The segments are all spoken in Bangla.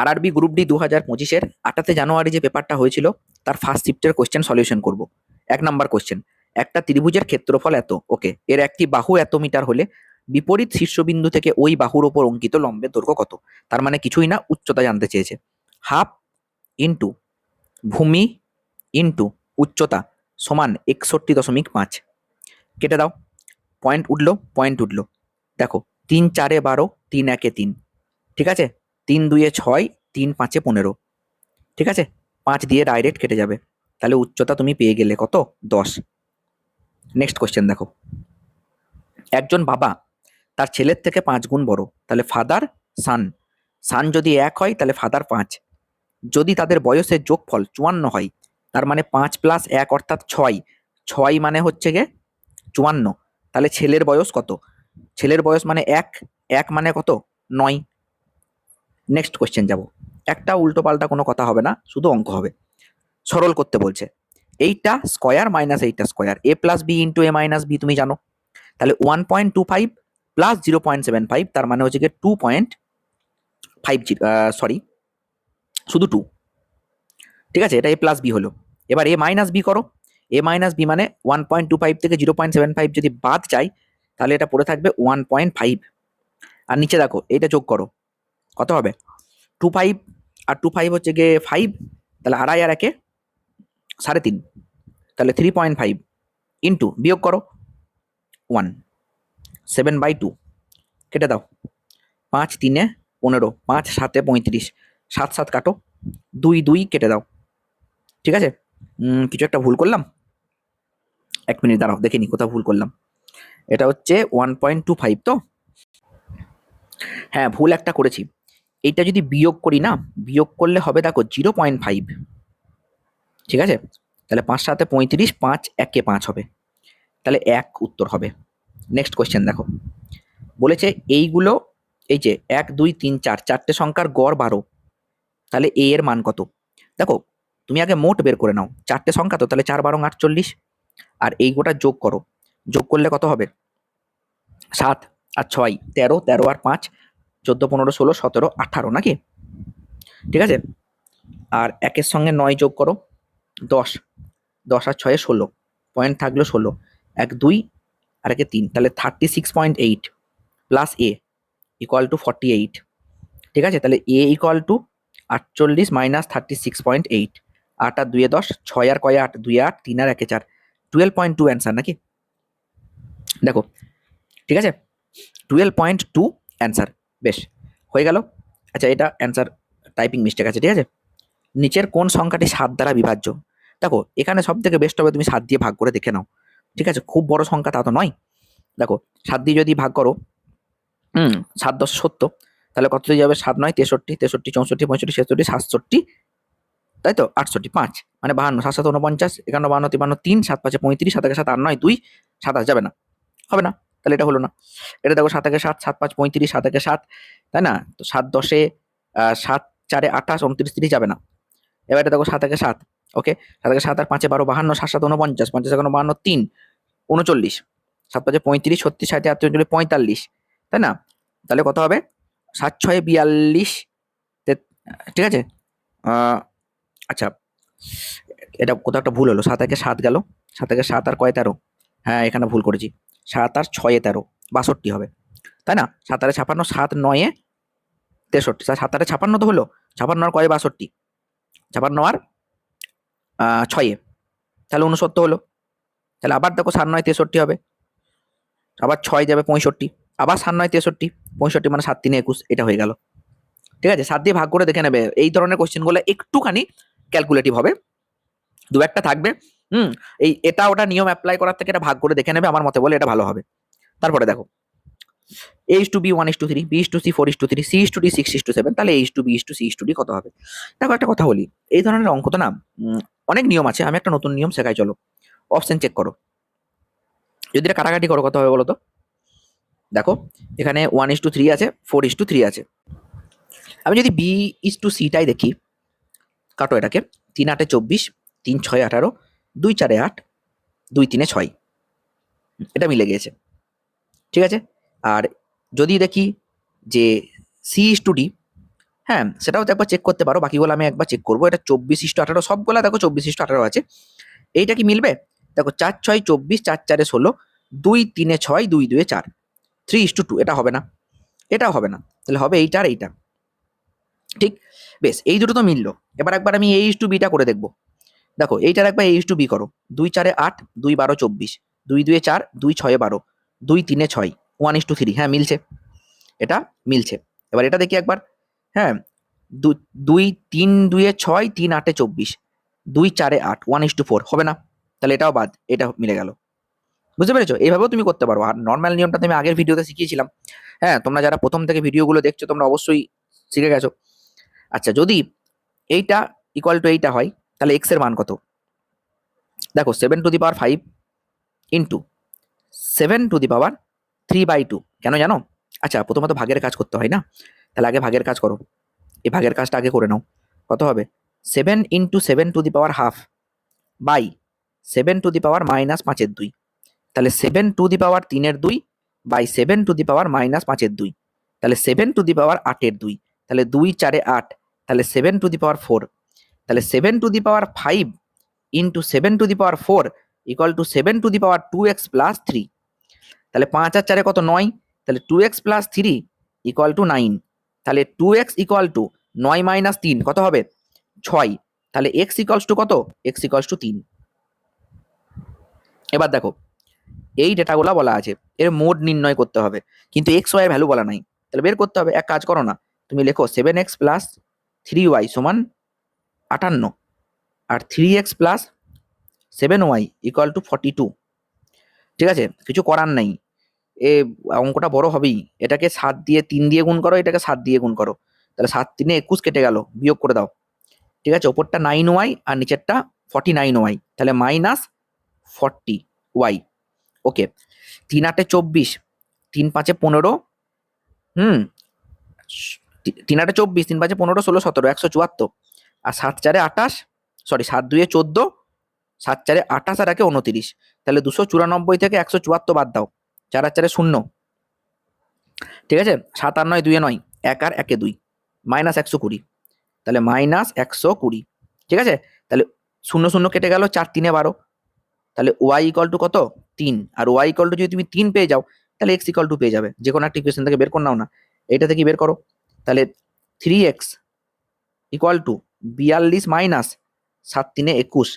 আরআরবি গ্রুপ ডি 2025-এর 28 জানুয়ারি যে পেপারটা হয়েছিল তার ফার্স্ট শিফটের কোশ্চেন সলিউশন করব। 1 নম্বর কোশ্চেন, একটা ত্রিভুজের ক্ষেত্রফল এত, ওকে, এর একটি বাহু এত মিটার হলে বিপরীত শীর্ষবিন্দু থেকে ওই বাহুর ওপর অঙ্কিত লম্বের দৈর্ঘ্য কত? তার মানে কিছুই না, উচ্চতা জানতে চেয়েছে। হাফ ইন্টু ভূমি ইন্টু উচ্চতা সমান 61.5। কেটে দাও, পয়েন্ট উঠলো, পয়েন্ট উঠলো। দেখো 3 4 12, 3 1 3, ঠিক আছে, 3 2 6, 3 5 15, ঠিক আছে, 5 দিয়ে ডাইরেক্ট কেটে যাবে। তাহলে উচ্চতা তুমি পেয়ে গেলে কত? 10। নেক্সট কোশ্চেন দেখো, একজন বাবা তার ছেলের থেকে 5 গুণ বড়, তাহলে ফাদার সান, সান যদি 1 হয় তাহলে ফাদার 5। যদি তাদের বয়সের যোগফল 54 হয়, তার মানে 5 + 1 অর্থাৎ 6, 6 মানে হচ্ছে গে 54, তাহলে ছেলের বয়স কত? ছেলের বয়স মানে 1, 1 মানে কত? 9। নেক্সট কোশ্চেন যাব, একটা উল্টো পাল্টা কোনো কথা হবে না, শুধু অঙ্ক হবে। সরল করতে বলছে, এইটা স্কয়ার মাইনাস এইটা square, a plus B into A minus B তুমি জানো, তাহলে 1.25 প্লাস 0.75, তার মানে হচ্ছে গিয়ে 2.50, সরি শুধু 2, ঠিক আছে, এটা a প্লাস বি হলো। এবার a মাইনাস বি করো, a মাইনাস বি মানে 1.25 থেকে 0.75 যদি বাদ যায় তাহলে এটা পড়ে থাকবে 1.5। আর নিচে দেখো এটা যোগ করো, কত হবে? 25 আর 25 হচ্ছে গিয়ে 5, তাহলে আড়াই আর একে 3.5, তাহলে 3.5 ইন্টু বিয়োগ করো 1, 7/2, কেটে দাও, 5 3 15, 5 7 35, 7 7 কাটো, 2 2 কেটে দাও, ঠিক আছে। কিছু একটা ভুল করলাম, 1 মিনিট দাঁড়াও দেখে নি কোথাও ভুল করলাম। এটা হচ্ছে 1.25 তো, হ্যাঁ ভুল একটা করেছি। এইটা যদি বিয়োগ করি না, বিয়োগ করলে হবে দেখো 0.5, ঠিক আছে, তাহলে 5 7 35, 5 1 5 হবে, তাহলে 1 উত্তর হবে। নেক্সট কোয়েশ্চেন দেখো, বলেছে এইগুলো, এই যে 1 2 3 4, চারটে সংখ্যার গড় 12, তাহলে এ এর মান কত? দেখো তুমি আগে মোট বের করে নাও, চারটে সংখ্যা তো, তাহলে 4 12 48, আর এই গোটা যোগ করো, যোগ করলে কত হবে? 7 আর 6 13, 13 আর 5 14 15 16 17 18 নাকি, ঠিক আছে। আর 1 সঙ্গে 9 যোগ করো 10, 10 আর 6 16, পয়েন্ট থাকলো 16, 1 2 আর 1 3, তাহলে 36.8 প্লাস এ ইকুয়াল টু 48, ঠিক আছে, তাহলে এ ইকুয়াল টু 48 মাইনাস 36.8, 8 আর 2 10, 6 আর কয়ে 8, 2 8, 3 আর 1 4, 12.2 অ্যান্সার নাকি, দেখো, ঠিক আছে, 12.2 অ্যান্সার, বেশ হয়ে গেল। আচ্ছা এটা অ্যান্সার টাইপিং মিস্টেক আছে, ঠিক আছে। নিচের কোন সংখ্যাটি 7 দ্বারা বিভাজ্য? দেখো এখানে সব থেকে বেস্ট হবে তুমি 7 দিয়ে ভাগ করে দেখে নাও, ঠিক আছে, খুব বড় সংখ্যা তা তো নয়। দেখো 7 দিয়ে যদি ভাগ করো, 7 10 70, তাহলে কত দিয়ে যাবে? 7 9 63, 63 64 65 66 67, তাই তো 68 5 মানে 52, 7 7 49, 51 52 53 3, 7 5 35, 7 1 7 8 9 2, 27 যাবে না, হবে না, তাহলে এটা হলো না। এটা দেখো 7 1 7, 7 5 35, 7 1 7, তাই না, তো 7 10 7 4 28 29 30 যাবে না। এবার এটা দেখো 7 1 7, ওকে, 7 1 7 আর 5 12 52, 7 7 49, 50 51 52 3 39, 7 5 35 36 7 8 45, তাই না, তাহলে কত হবে? 7 6 42, ঠিক আছে। আচ্ছা এটা কোথাও একটা ভুল হলো, 7 1 7 গেল, 7 1 7 আর কয় 13, হ্যাঁ এখানে ভুল করেছি, 7 আর 6 13, 62 হবে, তাই না, 7 আর 56, 7 9 63, 7 আর 56 তো হলো, 56 আর কয় 62, 56 আর 6, তাহলে 69 হলো। তাহলে আবার দেখো 7 9 63 হবে, আবার 6 যাবে 65, আবার 7 9 63, 65 মানে 7 3 21, এটা হয়ে গেল, ঠিক আছে। 7 দিয়ে ভাগ করে দেখে নেবে, এই ধরনের কোশ্চেন গুলো একটুখানি ক্যালকুলেটিভ হবে, দু একটা থাকবে, এই এটা ওটা নিয়ম অ্যাপ্লাই করার থেকে এটা ভাগ করে দেখে নেবে, আমার মতে বলে এটা ভালো হবে। তারপরে দেখো a:b 1:3, b:c 4:3, c:d 6:7, তাহলে a:b c:d কত হবে? দেখো একটা কথা বলি, এই ধরনের অঙ্ক তো না অনেক নিয়ম আছে, আমি একটা নতুন নিয়ম শেখাই, চলো অপশন চেক করো, যদি এটা কাটাকাটি করো কত হবে বলো তো। দেখো এখানে 1:3 আছে, 4:3 আছে, আমি যদি b:c টাই দেখি, কাটো এটাকে, 3 8 24, 3 6 18, 2 4 8, 2 3 6, এটা মিলে গিয়েছে, ঠিক আছে। আর যদি দেখি যে c:d, হ্যাঁ, সেটাও তো একবার চেক করতে পারো, বাকিগুলো আমি একবার চেক করবো। এটা 24:18, সবগুলা দেখো 24:18 আছে। এইটা কি মিলবে? দেখো 4 6 24, 4 4 16, 2 3 6, 2 2 4, 3:2, এটা হবে না, এটাও হবে না, তাহলে হবে এইটা আর এইটা। ঠিক, বেশ, এই দুটো তো মিললো। এবার একবার আমি A:B করে দেখবো। দেখো এইটার একবার A:B করো। 2 4 8, 2 12 24, 2 2 4, 2 6 12, 2 3 6, 1:3, হ্যাঁ মিলছে, এটা মিলছে। এবার এটা দেখি একবার। হ্যাঁ, 2 3 2 6, 3 8 24, 2 4 8, 1:4, হবে না, তাহলে এটাও বাদ, এটা মিলে গেল। বুঝতে পেরেছো? এইভাবেও তুমি করতে পারো। আর নর্মাল নিয়মটা তুমি আগের ভিডিওতে শিখিয়েছিলাম। হ্যাঁ, তোমরা যারা প্রথম থেকে ভিডিওগুলো দেখছো তোমরা অবশ্যই শিখে গেছো। আচ্ছা, যদি এইটা ইকুয়াল টু এইটা হয়, তাহলে এক্স এর মান কত? দেখো 7^5 ইন্টু 7^3/2, কেন জানো? আচ্ছা, প্রথমত ভাগের কাজ করতে হয় না, তাহলে আগে ভাগের কাজ করো। এই ভাগের কাজটা আগে করে নাও। কত হবে? 7 ইন্টু 7^½ বাই 7^-5/2, তাহলে 7^3/2 বাই 7^-5/2, তাহলে 7^8/2, তাহলে 2 4 8, তাহলে 7^4, তাহলে 7^5 into 7^4 equal to 7^2x plus 3, তাহলে 5 আর 4 কত? 9, তাহলে 2x প্লাস 3 ইকুয়াল টু 9, তাহলে 2x ইকুয়াল টু 9 মাইনাস 3 কত হবে? 6, তাহলে x ইকুয়ালস টু কত? x equals to 3। এবার দেখো এই ডেটাগুলো বলা আছে, এর মোড নির্ণয় করতে হবে, কিন্তু এক্স ওয়াই এর ভ্যালু বলা নাই, তাহলে বের করতে হবে। এক কাজ করো না, তুমি লেখো 7x প্লাস 3y সমান 58, আর 3x plus 7y equal to 42। ঠিক আছে, কিছু করার নাই, এ অঙ্কটা বড় হবেই। এটাকে 7 দিয়ে 3 দিয়ে গুণ করো, এটাকে 7 দিয়ে গুণ করো, তাহলে 7 3 21 কেটে গেল, বিয়োগ করে দাও। ঠিক আছে, ওপরটা 9y আর নিচেরটা 49y, তাহলে মাইনাস 40y। ওকে, 3 8 24, 3 5 15, হুম, 3 8 24, 3 5 15, 16 17, 174, আর 7 4 28, সরি 7 2 14, 7 4 28 আর 1 29, তাহলে 294 থেকে 174 বাদ দাও, 4 আর 4 শূন্য। ঠিক আছে, 7 আর 9 2 9, 1 আর 1 2, মাইনাস 120, তাহলে মাইনাস 120। ঠিক আছে, তাহলে 0 0 কেটে গেল, 4 3 12, তাহলে ওয়াই ইকুয়াল টু কত? 3, আর ওয়াই ইকুয়াল টু যদি তুমি 3 পেয়ে যাও, তাহলে এক্স ইকুয়াল টু পেয়ে যাবে। যে কোনো একটা ইকুয়েশন থেকে বের করে নাও না, এটা থেকে বের করো। তাহলে 3x ইকুয়াল টু 42 মাইনাস 7 3 21,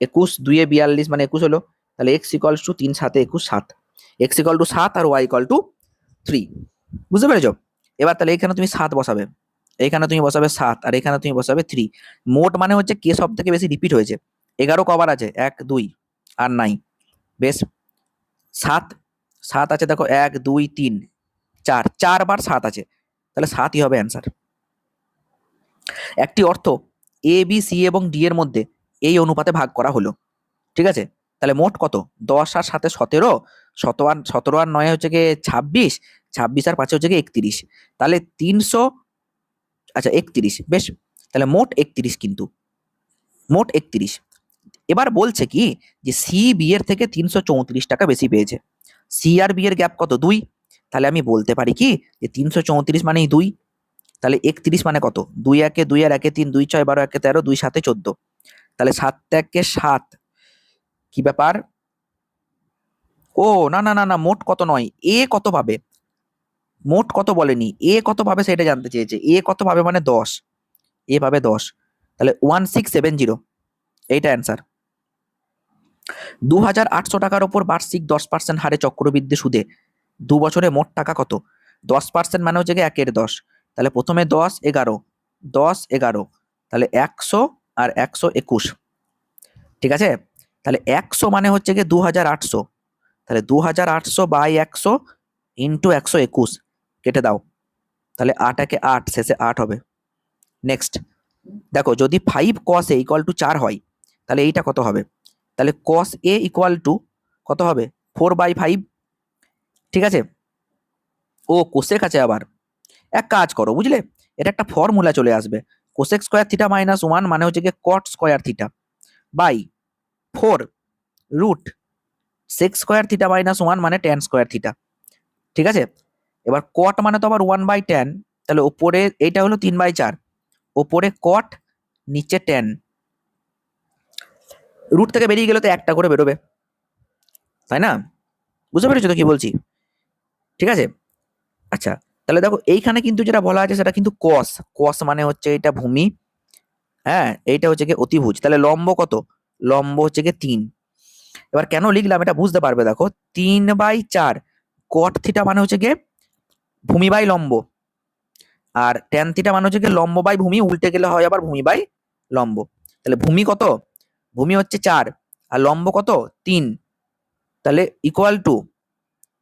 21 2 42 মানে 21 হলো, তাহলে X equals to 3 7 21 7, X equal to 7 আর ওয়াই ইকুয়াল টু 3। বুঝতে পেরেছো? এবার তাহলে এখানে তুমি 7 বসাবে, এখানে তুমি বসাবে 7, আর এখানে তুমি বসাবে 3। মোট মানে হচ্ছে কে সব থেকে বেশি রিপিট হয়েছে। 11 কবার আছে? 1 2 আর নাই, বেশ। 7 7 আছে, দেখো 1 2 3 4, 4 বার 7 আছে, তাহলে 7ই হবে অ্যান্সার। একটি অর্থ এ বি সি এবং ডি এর মধ্যে এই অনুপাতে ভাগ করা হলো। ঠিক আছে, তাহলে মোট কত? 10 আর 7 17, 17 আর 9 হচ্ছে গিয়ে 26, 26 আর 5 হচ্ছে গিয়ে 31, তাহলে 300, আচ্ছা 31, বেশ, তাহলে মোট 31, কিন্তু মোট 31। এবার বলছে কি যে সি বি এর থেকে 334 টাকা বেশি পেয়েছে। সি আর বি এর গ্যাপ কত? 2, তাহলে আমি বলতে পারি কি যে 334 মানেই 2, তাহলে 31 মানে কত? 2 1 2 আর 1 3, 2 6 12, 1 13, 2 7 14, তাহলে 7 1 7, কি ব্যাপার? ও না না না না, মোট কত নয়, এ কত পাবে, মোট কত বলেনি, এ কত পাবে সেটা জানতে চেয়েছে। এ কত পাবে মানে 10, এ পাবে 10, তাহলে 1670, এইটা অ্যান্সার। 2800 টাকার ওপর বার্ষিক 10% হারে চক্রবৃদ্ধি সুদে 2 বছরে মোট টাকা কত? 10% মানে হচ্ছে 1/10, তাহলে প্রথমে 10 11, 10 11, তাহলে 100 আর 121। ঠিক আছে, তাহলে 100 মানে হচ্ছে 2800, তাহলে 2800 বাই 100 ইন্টু 121, কেটে দাও, তাহলে 8 একে 8, শেষে 8 হবে। নেক্সট দেখো, যদি 5 cos a ইকুয়াল টু 4 হয়, তাহলে এইটা কত হবে? তাহলে cos a ইকুয়াল টু কত হবে? 4/5। ঠিক আছে, ও কোসেক আছে আবার, এক কাজ করো বুঝলে, এটা একটা ফর্মুলা চলে আসবে, কোসেক স্কোয়ার থিটা মাইনাস 1 মানে হচ্ছে cot square theta by 4 root sec square theta minus 1 মানে ট্যান স্কোয়ার থিটা। ঠিক আছে, এবার কট মানে তো আবার 1/tan, তাহলে ওপরে এইটা হলো 3/4, ওপরে কট, নিচে ট্যান। রুট থেকে বেরিয়ে গেলে তো একটা করে বেরোবে, তাই না? বুঝতে পেরেছো তো কি বলছি? ঠিক আছে, আচ্ছা তাহলে দেখো এইখানে কিন্তু যেটা বলা আছে সেটা কিন্তু কস, কস মানে হচ্ছে এটা ভূমি, হ্যাঁ এইটা হচ্ছে কি অতিভুজ। তাহলে লম্ব কত? লম্ব হচ্ছে কি 3। এবার কেন লিখলাম এটা বুঝতে পারবে, দেখো 3/4 কট থিটা মানে হচ্ছে গিয়ে ভূমি বাই লম্ব, আর ট্যান থিটা মানে হচ্ছে গিয়ে লম্ব বাই ভূমি, উল্টে গেলে হয় আবার ভূমি বাই লম্ব। তাহলে ভূমি কত? ভূমি হচ্ছে 4 আর লম্ব কত 3, তাহলে ইকুয়াল টু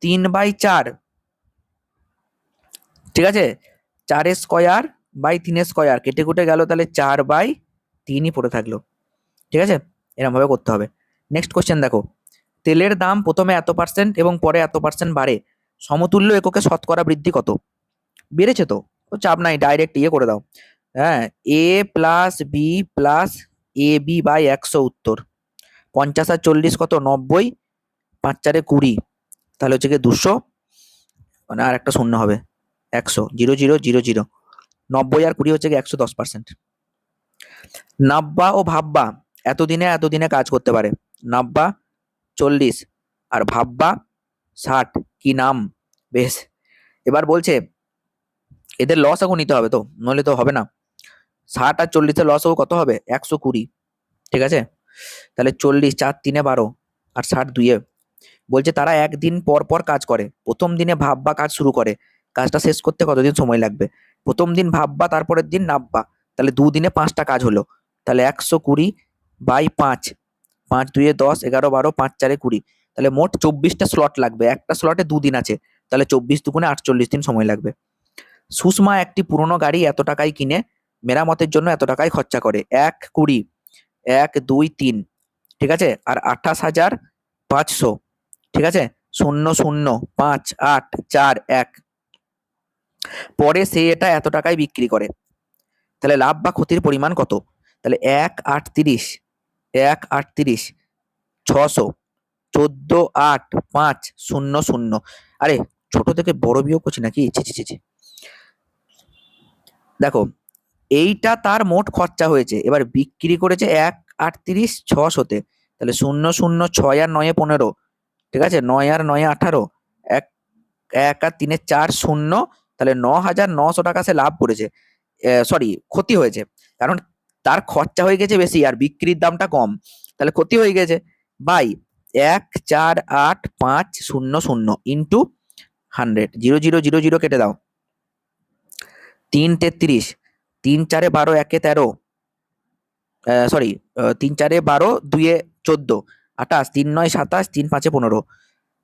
3/4, ঠিক আছে, 4 স্কোয়ার বাই 3 স্কোয়ার কেটে কুটে গেল, তাহলে 4/3ই পড়ে থাকলো। ঠিক আছে, এরকম ভাবে করতে হবে। নেক্সট কোশ্চেন দেখো, তেলের দাম প্রথমে এত পার্সেন্ট এবং পরে এত পার্সেন্ট বাড়ে, সমতুল্য এককে শতকরা বৃদ্ধি কত? বেড়েছে তো, ও চাপ নাই, ডাইরেক্ট ইয়ে করে দাও। হ্যাঁ, A plus B plus A B by 100 উত্তর। 50 আর 40 কত? 90, 5 4 20, তাহলে হচ্ছে গিয়ে 200, মানে আর একটা শূন্য হবে, 100, 0 0 0 0, 90 আর 20 হচ্ছে গিয়ে 110%। নাব্বা ও ভাব্বা এতদিনে এতদিনে কাজ করতে পারে, নাব্বা 40 আর ভাব্বা 60, কি নাম? বেশ, এবার বলছে এদের লস এখন নিতে হবে তো, নইলে তো হবে না। 60 আর 40 লস হোক কত হবে? 120, ঠিক আছে। তাহলে 40, 4 3 12 আর 60 2 বলছে তারা একদিন পর পর কাজ করে, প্রথম দিনে ভাববা কাজ শুরু করে, কাজটা শেষ করতে কতদিন সময় লাগবে? প্রথম দিন ভাববা, তারপরের দিন নাববা, তাহলে 2 দিনে 5টা কাজ হলো, তাহলে 120 বাই 5, 5 2 10 11 12 5 4 20, তাহলে মোট 24টা স্লট লাগবে, একটা স্লটে 2 দিন আছে, তাহলে 24 দুগুণে 48 দিন সময় লাগবে। সুষমা একটি পুরনো গাড়ি এত টাকায় কিনে মেরামতের জন্য এত টাকায় খরচা করে, 1 20 1 2 3, ঠিক আছে, আর 28,500, ঠিক আছে, 0 0 5 8 4 1, পরে সে এটা এত টাকায় বিক্রি করে, তাহলে লাভ বা ক্ষতির পরিমাণ কত? তাহলে 1 38, 1 38 600, 14 8 5 0 0, আরে ছোট থেকে বড় বিয়োগ করছি নাকি? ছি ছি ছি ছি। দেখো এইটা তার মোট খরচা হয়েছে, এবার বিক্রি করেছে 1 38 600-তে, তাহলে 0 0 6 আর 9 15, ঠিক আছে, 9 আর 9 18, 1 1 আর 3 4 0, তাহলে 9,900 টাকা সে লাভ করেছে, সরি ক্ষতি হয়েছে, কারণ তার খরচা হয়ে গেছে বেশি আর বিক্রির দামটা কম, তাহলে ক্ষতি হয়ে গেছে। বাই 1 4 8 5 0 0 ইন্টু 100, 0 0 0 0 কেটে দাও, 3 33, 3 4 12 1 13, সরি 3 4 12 2 14, 28, 3 9 27, 3 5 15,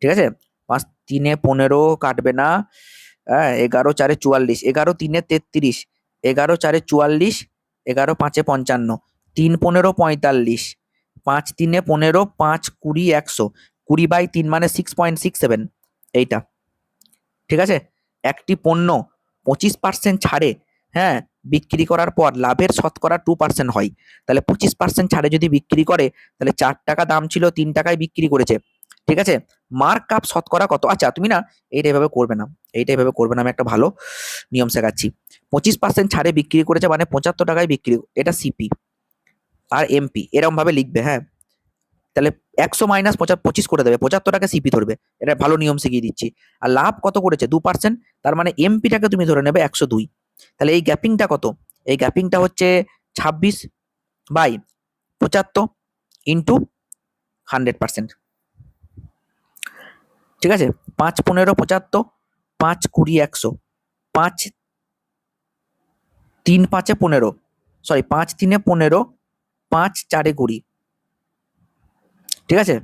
ঠিক আছে, 5 3 15 কাটবে না, হ্যাঁ 11 4 44, 11 3 33, 11 4 44, 11 5 55, 3 15 45, 5 3 15, 5 20 100, 20/3 মানে 6.67, এইটা, ঠিক আছে। একটি পণ্য 25% ছাড়ে, হ্যাঁ, বিক্রি করার পর লাভের শতকরা 2% হয়, তাহলে 25% ছাড়ে যদি বিক্রি করে, তাহলে 4 টাকা দাম ছিল, 3 টাকায় বিক্রি করেছে, ঠিক আছে। মার্ক আপ শতকরা কত? আচ্ছা তুমি না এইটা এভাবে করবে না, এইটা এভাবে করবে না, আমি একটা ভালো নিয়ম শেখাচ্ছি। 25% ছাড়ে বিক্রি করেছে মানে 75 টাকায় বিক্রি, এটা সিপি আর এমপি এরকম ভাবে লিখবে, হ্যাঁ। তাহলে 100 মাইনাস 25 করে দেবে, 75 টাকা সিপি ধরবে, এটা ভালো নিয়ম শিখিয়ে দিচ্ছি। আর লাভ কত করেছে? 2%, তার মানে এমপিটাকে তুমি ধরে নেবে 102, তাহলে এই গ্যাপিংটা কত? এই গ্যাপিংটা হচ্ছে 26/75 ইন্টু 100%, ঠিক আছে। 5 15 75, 5 20 100, 5 3 5 15, সরি 5 3 15, 5 4 20, ঠিক আছে।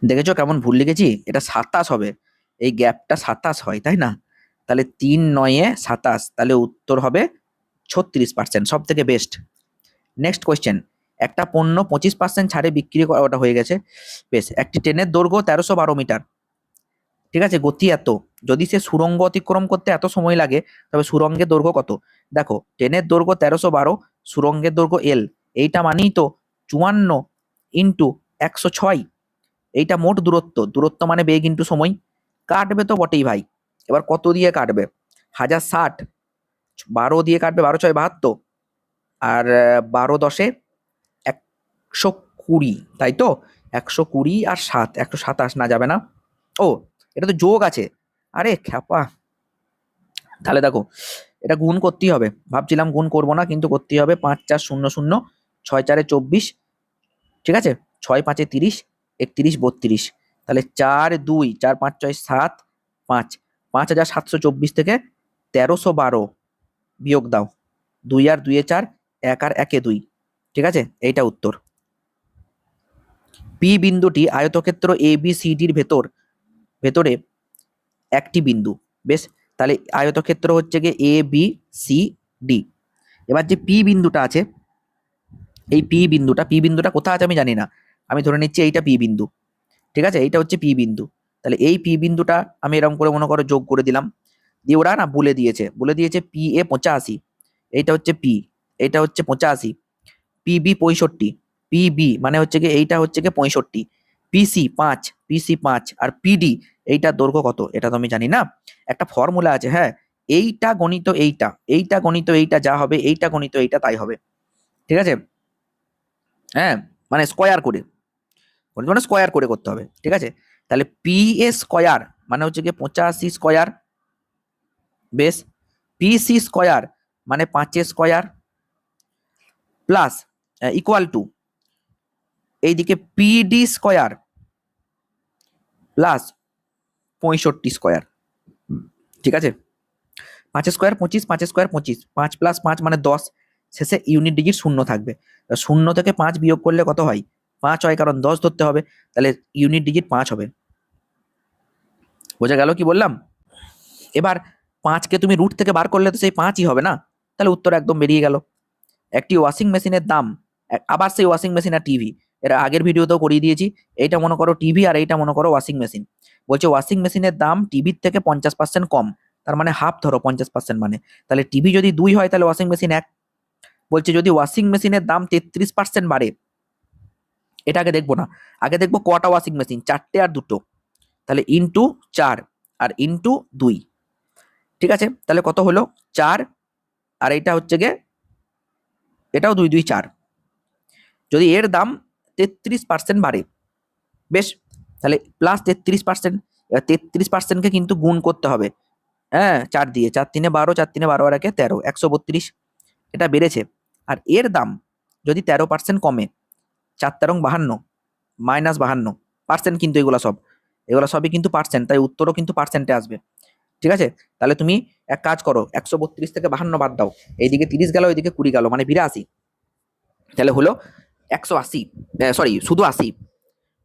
দেখেছো কেমন ভুল লিখেছি? এটা 27 হবে, এই গ্যাপটা 27 হয় তাই না? তাহলে 3 9 27, তাহলে উত্তর হবে 36%, সব থেকে বেস্ট। নেক্সট কোয়েশ্চেন, একটা পণ্য 25% ছাড়ে বিক্রি করা, ওটা হয়ে গেছে। বেশ, একটি ট্রেনের দৈর্ঘ্য 1312 মিটার, ঠিক আছে, গতি এত, যদি সে সুড়ঙ্গ অতিক্রম করতে এত সময় লাগে, তবে সুড়ঙ্গের দৈর্ঘ্য কত? দেখো ট্রেনের দৈর্ঘ্য 1312, সুড়ঙ্গের দৈর্ঘ্য এল, এইটা মানেই তো 54 ইন্টু 106, এইটা মোট দূরত্ব, দূরত্ব মানে বেগ ইন্টু সময়, কাটবে তো বটেই ভাই। এবার কত দিয়ে কাটবে? 1060, 12 দিয়ে কাটবে, 12 ছয় 72, আর 12 10-এ 120, তাই তো? 120 আর 7, 127 না, যাবে না। ও, এটা তো যোগ আছে। আরে খ্যাপা, তাহলে দেখো এটা গুণ করতেই হবে, ভাবছিলাম গুণ করবো না, কিন্তু করতেই হবে। 5 4 0 0, 6 4 24, ঠিক আছে, 6 5 30, 31 32, তাহলে 4 2 4 5 6 7 5, 5724 থেকে 1312 বিয়োগ দাও। 2 আর 2 এ 4, 1 আর 1 এ 2, ঠিক আছে, এইটা উত্তর। পি বিন্দুটি আয়তক্ষেত্র এ বি সি ডির ভেতরে একটি বিন্দু। বেশ, তাহলে আয়তক্ষেত্র হচ্ছে গিয়ে এ বি সি ডি। এবার যে পি বিন্দুটা আছে, এই পি বিন্দুটা কোথায় আছে আমি জানি না, আমি ধরে নিচ্ছি এইটা পি বিন্দু, ঠিক আছে, এইটা হচ্ছে পি বিন্দু। তাহলে এই পি বিন্দুটা আমি এরকম করে মনে করো যোগ করে দিলাম, দিয়ে ওরা না বলে দিয়েছে পি এ 85, এইটা হচ্ছে পি, এইটা হচ্ছে 85, পিবি 65, পিবি মানে হচ্ছে গিয়ে এইটা হচ্ছে গিয়ে 65, পিসি 5, আর পিডি এইটার দৈর্ঘ্য কত এটা তো আমি জানি না। একটা ফর্মুলা আছে, হ্যাঁ, এইটা গণিত এইটা, এইটা গণিত এইটা যা হবে, এইটা গণিত এইটা তাই হবে, ঠিক আছে, হ্যাঁ, মানে স্কোয়ার করে, মানে স্কোয়ার করে করতে হবে, ঠিক আছে। তাহলে পি এ স্কোয়ার মানে হচ্ছে গিয়ে 85 স্কোয়ার, বেশ, পিসি স্কোয়ার মানে 5 স্কোয়ার, প্লাস ইকুয়াল টু এইদিকে পিডি স্কোয়ার প্লাস 65 স্কোয়ার, ঠিক আছে। 5 স্কোয়ার 25, 5 স্কোয়ার 25, 5 প্লাস 5 মানে 10, শেষে ইউনিট ডিজিট শূন্য থাকবে। শূন্য থেকে 5 বিয়োগ করলে কত হয়? 5 হয়, কারণ 10 ধরতে হবে, তাহলে ইউনিট ডিজিট 5 হবে। বোঝা গেল কি বললাম? এবার 5কে তুমি রুট থেকে বার করলে তো সেই 5ই হবে না, তাহলে উত্তর একদম বেরিয়ে গেল। একটি ওয়াশিং মেশিনের দাম, আবার সেই ওয়াশিং মেশিন আর টিভি, এর আগের ভিডিওতেও করিয়ে দিয়েছি, এইটা মনে করো টিভি আর এইটা মনে করো ওয়াশিং মেশিন। বলছে ওয়াশিং মেশিনের দাম টিভির থেকে 50% কম, তার মানে হাফ ধরো 50% মানে, তাহলে টিভি যদি 2 হয় তাহলে ওয়াশিং মেশিন 1। বলছে যদি ওয়াশিং মেশিনের দাম 33% বাড়ে, এটা আগে দেখবো না, আগে দেখবো কটা ওয়াশিং মেশিন, 4টে আর 2টো, তাহলে ইন্টু 4 আর ইন্টু 2, ঠিক আছে, তাহলে কত হলো 4, আর এইটা হচ্ছে গিয়ে এটাও 2 2 4, যদি এর দাম 33% বাড়ে, বেশ, তাহলে প্লাস 33%, 33%কে কিন্তু গুণ করতে হবে, হ্যাঁ, 4 দিয়ে, 4 3 12, 4 3 12 আর 1 13, 132, এটা বেড়েছে। আর এর দাম যদি 13% কমে, 4 13 52, মাইনাস 52 পার্সেন্ট, কিন্তু এগুলো সবই কিন্তু পার্সেন্ট, তাই উত্তরও কিন্তু পার্সেন্টে আসবে, ঠিক আছে। তাহলে তুমি এক কাজ করো, 132 থেকে 52 বাদ দাও, এইদিকে 30 গেল, এইদিকে 20 গেল, মানে 82, তাহলে হলো 180, সরি শুধু 80,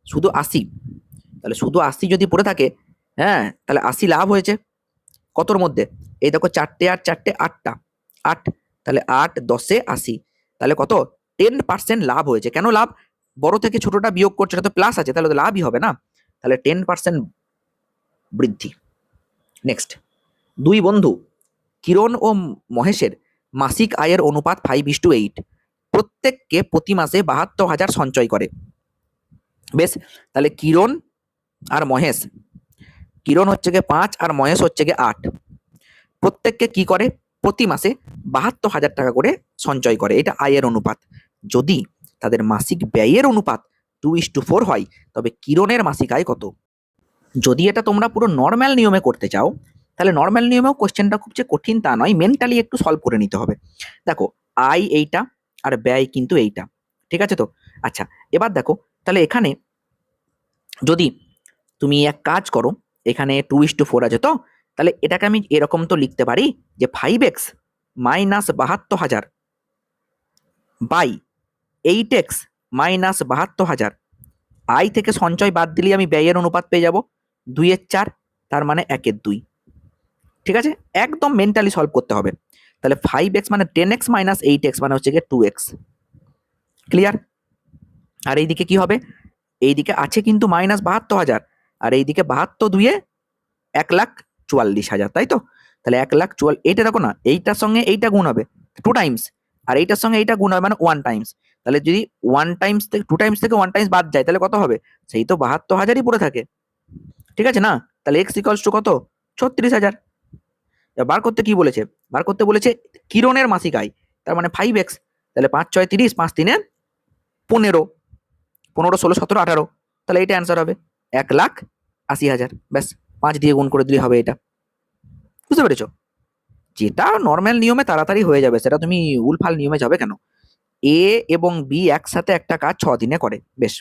শুধু 80, তাহলে শুধু 80 যদি পড়ে থাকে, হ্যাঁ, তাহলে 80 লাভ হয়েছে কতর মধ্যে, এই দেখো 4টে আর 4টে 8টা, 8, তাহলে 8 10 80, তাহলে কত 10% লাভ হয়েছে। কেন লাভ? বড় থেকে ছোটটা বিয়োগ করছে, এটা তো প্লাস আছে, তাহলে তো লাভই হবে না, তাহলে 10% বৃদ্ধি। নেক্সট, 2 বন্ধু কিরণ ও মহেশের মাসিক আয়ের অনুপাত 5:8, প্রত্যেককে প্রতি মাসে 72,000 সঞ্চয় করে। বেশ, তাহলে কিরণ আর মহেশ, কিরণ হচ্ছে গিয়ে 5 আর মহেশ হচ্ছে গিয়ে 8, প্রত্যেককে কি করে প্রতি মাসে 72,000 টাকা করে সঞ্চয় করে, এটা আয়ের অনুপাত। যদি তাদের মাসিক ব্যয়ের অনুপাত 2:4 হয়, তবে কিরণের মাসিক আয় কত? যদি এটা তোমরা পুরো নর্মাল নিয়মে করতে চাও, তাহলে নর্মাল নিয়মেও কোশ্চেনটা খুব যে কঠিন তা নয়, মেন্টালি একটু সলভ করে নিতে হবে। দেখো আয় এইটা আর ব্যয় কিন্তু এইটা, ঠিক আছে তো। আচ্ছা, এবার দেখো তাহলে এখানে যদি তুমি এক কাজ করো, এখানে 2:4 আছে তো, তাহলে এটাকে আমি এরকম তো লিখতে পারি যে 5x minus 72,000 by 8x minus 72,000, আয় থেকে সঞ্চয় বাদ দিলে আমি ব্যয়ের অনুপাত পেয়ে যাব 2/4, তার মানে 1/2, ঠিক আছে, একদম মেন্টালি সলভ করতে হবে। তাহলে 5x মানে 10x মাইনাস 8x মানে হচ্ছে গিয়ে 2x, ক্লিয়ার। আর এইদিকে কি হবে, এইদিকে আছে কিন্তু মাইনাস 72,000, আর এইদিকে 72 2-এ 1,44,000, তাই তো। তাহলে 1,44,000, এইটা দেখো না, এইটার সঙ্গে এইটা গুণ হবে 2 টাইমস, আর এইটার সঙ্গে এইটা গুণ হবে মানে 1 টাইমস, তাহলে যদি 1 টাইমস থেকে 2 টাইমস থেকে 1 টাইমস বাদ যায়, তাহলে কত হবে, সেই তো 72,000ই পড়ে থাকে, ঠিক আছে না। তাহলে x ইকুয়ালস টু কত, 36,000, এবার বার করতে কি বলেছে, বার করতে বলেছে কিরণের মাসিক আয়, তার মানে 5x। তাহলে 5 6 30, 5 3 15, 15 16 17 18, তাহলে এটা অ্যান্সার হবে 1,80,000। ব্যাস 5 দিয়ে গুণ করে দিলে হবে এটা। বুঝতে পেরেছো? যেটা নর্মাল নিয়মে তাড়াতাড়ি হয়ে যাবে, সেটা তুমি উলফাল নিয়মে যাবে কেন? এ এবং বি একসাথে একটা কাজ 6 দিনে করে। বেশ,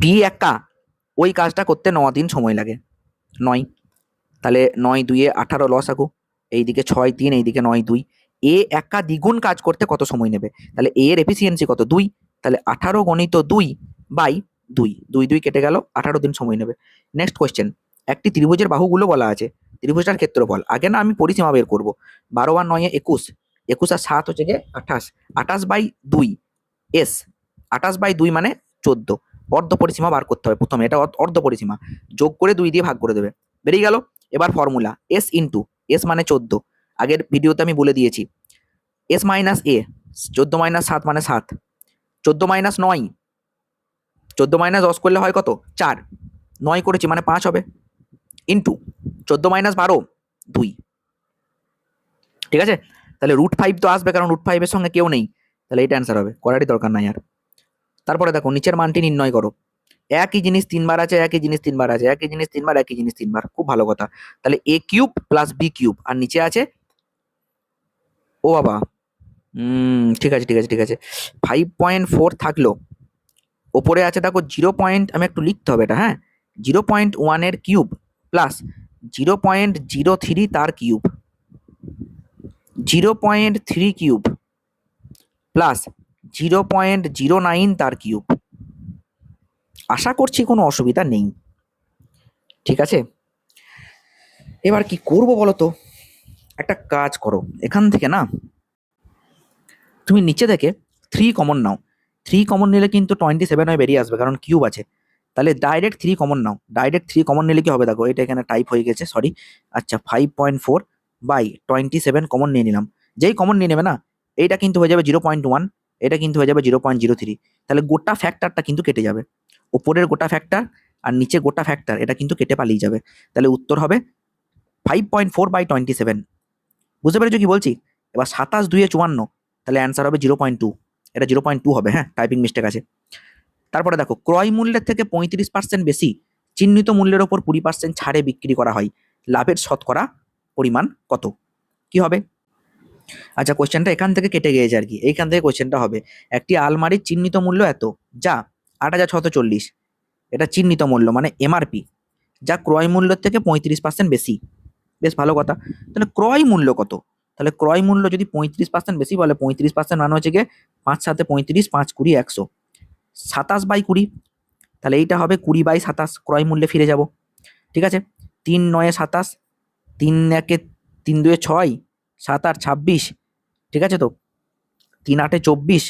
বি একা ওই কাজটা করতে 9 দিন সময় লাগে। 9, তাহলে 9 2 18 লস আগু, এইদিকে 6 3, এইদিকে 9 2। এ একা দ্বিগুণ কাজ করতে কত সময় নেবে? তাহলে এ এর এফিসিয়েন্সি কত? 2। তাহলে 18 গণিত 2 বাই 2, 2 2 কেটে গেল, 18 দিন সময় নেবে। নেক্সট কোয়েশ্চেন, একটি ত্রিভুজের বাহুগুলো বলা আছে, ত্রিভুজটার ক্ষেত্রফল। আগে না আমি পরিসীমা বের করব। 12 আর 9 21, 21 আর 7 হচ্ছে গিয়ে 28, 28 বাই 2 এস, 28 বাই 2 মানে 14। অর্ধ পরিসীমা বার করতে হবে প্রথমে, এটা অর্ধ পরিসীমা, যোগ করে 2 দিয়ে ভাগ করে দেবে, বেরিয়ে গেল। এবার ফর্মুলা এস ইন্টু এস মানে 14, আগের ভিডিওতে আমি বলে দিয়েছি। এস মাইনাস এ, 14 মাইনাস 7 মানে 7, 14 মাইনাস 9, 14 মাইনাস 10 করলে হয় কত? 4, 9 করেছি মানে 5 হবে, ইন্টু 14 মাইনাস 12 2। ঠিক আছে, তাহলে √5 তো আসবে, কারণ √5 এর সঙ্গে কেউ নেই, তাহলে এটা অ্যান্সার হবে, করারই দরকার নাই আর। তারপরে দেখো নিচের মানটি নির্ণয় করো। একই জিনিস 3 বার আছে, একই জিনিস 3 বার আছে, একই জিনিস 3 বার, একই জিনিস 3 বার, খুব ভালো কথা। তাহলে a cube plus b cube, আর নিচে আছে, ও বাবা, ঠিক আছে ঠিক আছে ঠিক আছে, 5.4 থাকলো, ওপরে আছে দেখো 0. আমি একটু লিখতে হবে এটা, হ্যাঁ, 0.1 এর কিউব প্লাস 0.03 তার কিউব, 0.3 কিউব প্লাস 0.09 তার কিউব। আশা করছি কোনো অসুবিধা নেই। ঠিক আছে, এবার কি করব বলো তো? একটা কাজ করো, এখান থেকে না তুমি নিচে থেকে 3 কমন নাও। 3 কমন নিলে কিন্তু 27 হয়ে বেরিয়ে আসবে, কারণ কিউব আছে। তাহলে ডাইরেক্ট 3 কমন নাও, ডাইরেক্ট 3 কমন নিলে কি হবে দেখো, এটা এখানে টাইপ হয়ে গেছে, সরি। আচ্ছা, 5.4 বাই 27 কমন নিয়ে নিলাম। যেই কমন নিয়ে নেবে না, এইটা কিন্তু হয়ে যাবে 0.1, এটা কিন্তু হয়ে যাবে 0.03। তাহলে গোটা ফ্যাক্টরটা কিন্তু কেটে যাবে, ওপরের গোটা ফ্যাক্টর আর নিচে গোটা ফ্যাক্টর, এটা কিন্তু কেটে পালিয়ে যাবে। তাহলে উত্তর হবে 5.4 বাই 27। বুঝতে পেরেছো কি বলছি? এবার 27 2 54, তাহলে অ্যান্সার হবে 0.2, এটা 0.2 হবে, হ্যাঁ, টাইপিং মিস্টেক আছে। তারপরে দেখো, ক্রয় মূল্যের থেকে 35% বেশি চিহ্নিত মূল্যের ওপর 20% ছাড়ে বিক্রি করা হয়, লাভের শতকরা পরিমাণ কত? কি হবে? আচ্ছা, কোশ্চেনটা এখান থেকে কেটে গিয়েছে আর কি, এইখান থেকে কোশ্চেনটা হবে, একটি আলমারির চিহ্নিত মূল্য এত, যা 8,640, এটা চিহ্নিত মূল্য মানে এমআরপি, যা ক্রয় মূল্যের থেকে 35% বেশি। বেশ ভালো কথা। তাহলে ক্রয় মূল্য কত? তাহলে ক্রয় মূল্য যদি 35% বেশি বলে, 35% মানে হচ্ছে গিয়ে 5 7 35, 5 20 100, 27 বাই 20, তাহলে এইটা হবে 20 বাই 27, ক্রয় মূল্যে ফিরে যাব। ঠিক আছে, 3 9 27, 3 1 3 2 6, 7 8 26, ঠিক আছে তো, 3 8 24,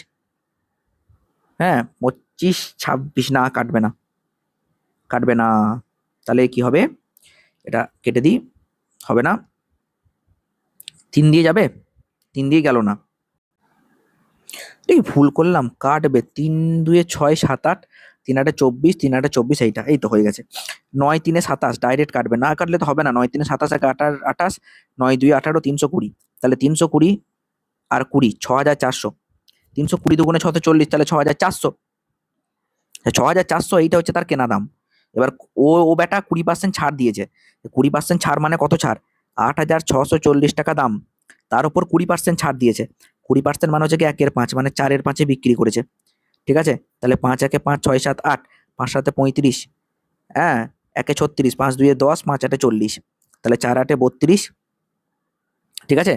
হ্যাঁ 25 26, না কাটবে না, কাটবে না, তাহলে কি হবে? এটা কেটে দিই, হবে না, 3 দিয়ে যাবে, 3 দিয়ে গেল না, ঠিক ভুল করলাম, কাটবে, 3 2 6 7 8, 3 8 24, 3 8 24, এইটা, এই তো হয়ে গেছে। 9 3 27, ডাইরেক্ট কাটবে, না কাটলে তো হবে না, 9 3 27 1 28, 9 2 18, 320, তাহলে 320 আর 20, 6,400, 320 দুগুণে 640, তাহলে 6,400, 6,400, এইটা হচ্ছে তার কেনা দাম। এবার ও ও বেটা 20% ছাড় দিয়েছে, 20% ছাড় মানে কত ছাড়? 8,640 টাকা দাম, তার উপর 20% ছাড় দিয়েছে, 20% মানে হচ্ছে কি 1/5, মানে 4/5 বিক্রি করেছে। ঠিক আছে, তাহলে 5 1 5 6 7 8, 5 7 35, হ্যাঁ, 1 36, 5 2 10, 5 8 40, তাহলে 4 8 32, ঠিক আছে,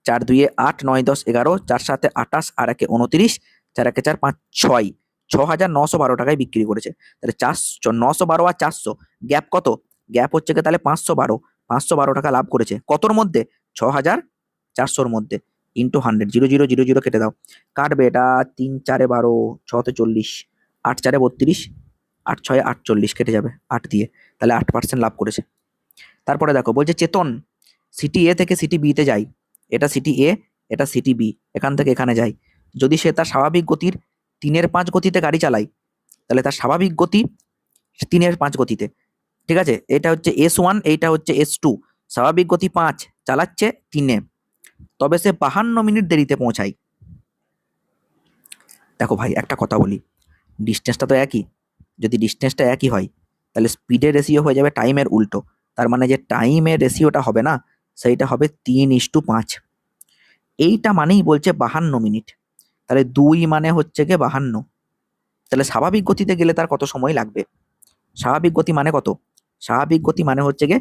4 2 8 9 10 11, 4 7 28, আর 1 29, 4 1 4 5 6, 6,912 টাকায় বিক্রি করেছে। তাহলে 912 আর 400 গ্যাপ কত? গ্যাপ হচ্ছে কি তাহলে 512, 512 টাকা লাভ করেছে কতর মধ্যে? 6,400-র মধ্যে, ইন্টু 100, 0 0 0 0 কেটে দাও, কাটবে এটা, 3 4 12, 6 40, 8 4 32, 8 6 48, কেটে যাবে 8 দিয়ে, তাহলে 8% লাভ করেছে। তারপরে দেখো বলছে চেতন সিটি এ থেকে সিটি বি তে যায়, এটা সিটি এ, এটা সিটি বি, এখান থেকে এখানে যায়। যদি সে তার স্বাভাবিক গতির 3/5 গতিতে গাড়ি চালায়, তাহলে তার স্বাভাবিক গতি 3/5 গতিতে, ঠিক আছে, এটা হচ্ছে S1, এইটা হচ্ছে S2। স্বাভাবিক গতি 5, চালাচ্ছে 3-এ, তবে সে 52 মিনিট দেরিতে পৌঁছায়। দেখো ভাই একটা কথা বলি, ডিস্টেন্সটা তো একই। যদি ডিস্টেন্সটা একই হয় তাহলে স্পিডের রেশিও হয়ে যাবে টাইমের উল্টো। তার মানে যে টাইমের রেশিওটা হবে না, সেইটা হবে 3:5। এইটা মানেই বলছে 52 মিনিট। তাহলে 2 মানে হচ্ছে গিয়ে 52। তাহলে স্বাভাবিক গতিতে গেলে তার কত সময় লাগবে? স্বাভাবিক গতি মানে কত? স্বাভাবিক গতি মানে হচ্ছে গিয়ে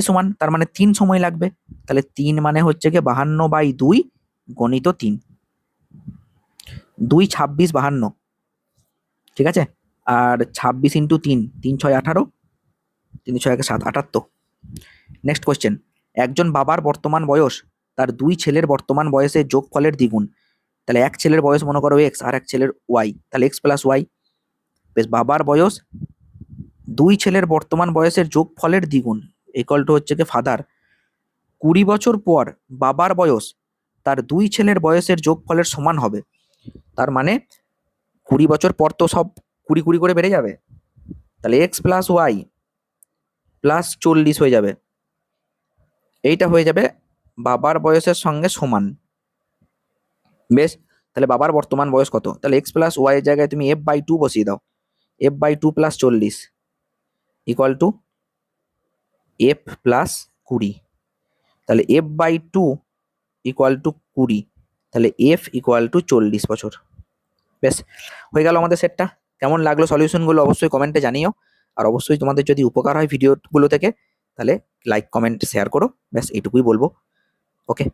S1, তার মানে 3 সময় লাগবে। তাহলে 3 মানে হচ্ছে গিয়ে 52/2 গণিত 3। 2 26 52, ঠিক আছে। আর 26 ইন্টু 3, 3 6 18, 3 6 1 7, 78। নেক্সট কোয়েশ্চেন, একজন বাবার বর্তমান বয়স তার 2 ছেলের বর্তমান বয়সের যোগফলের দ্বিগুণ। তাহলে এক ছেলের বয়স মনে করো এক্স আর এক ছেলের ওয়াই, তাহলে এক্স প্লাস ওয়াই। বেশ, বাবার বয়স 2 ছেলের বর্তমান বয়সের যোগফলের দ্বিগুণ ইকুয়াল টু হচ্ছে কি ফাদার 20 বছর পর বাবার বয়স তার 2 ছেলের বয়সের যোগফলের সমান হবে। তার মানে 20 বছর পর তো সব 20 20 করে বেড়ে যাবে। তাহলে এক্স প্লাস ওয়াই প্লাস 40 হয়ে যাবে। এইটা হয়ে যাবে বাবার বয়সের সঙ্গে সমান। বেশ, তাহলে বাবার বর্তমান বয়স কত? তাহলে এক্স প্লাস ওয়াই এর জায়গায় তুমি f/2 বসিয়ে দাও। f/2 plus 40 equal to f plus 20। তাহলে f/2 ইকুয়াল টু 20, তাহলে f ইকুয়াল টু 40 বছর। বেশ, হয়ে গেল আমাদের সেটটা। কেমন লাগলো সলিউশনগুলো অবশ্যই কমেন্টে জানিও। আর অবশ্যই তোমাদের যদি উপকার হয় ভিডিওগুলো থেকে তাহলে লাইক কমেন্ট শেয়ার করো। ব্যাস এইটুকুই বলবো। ওকে।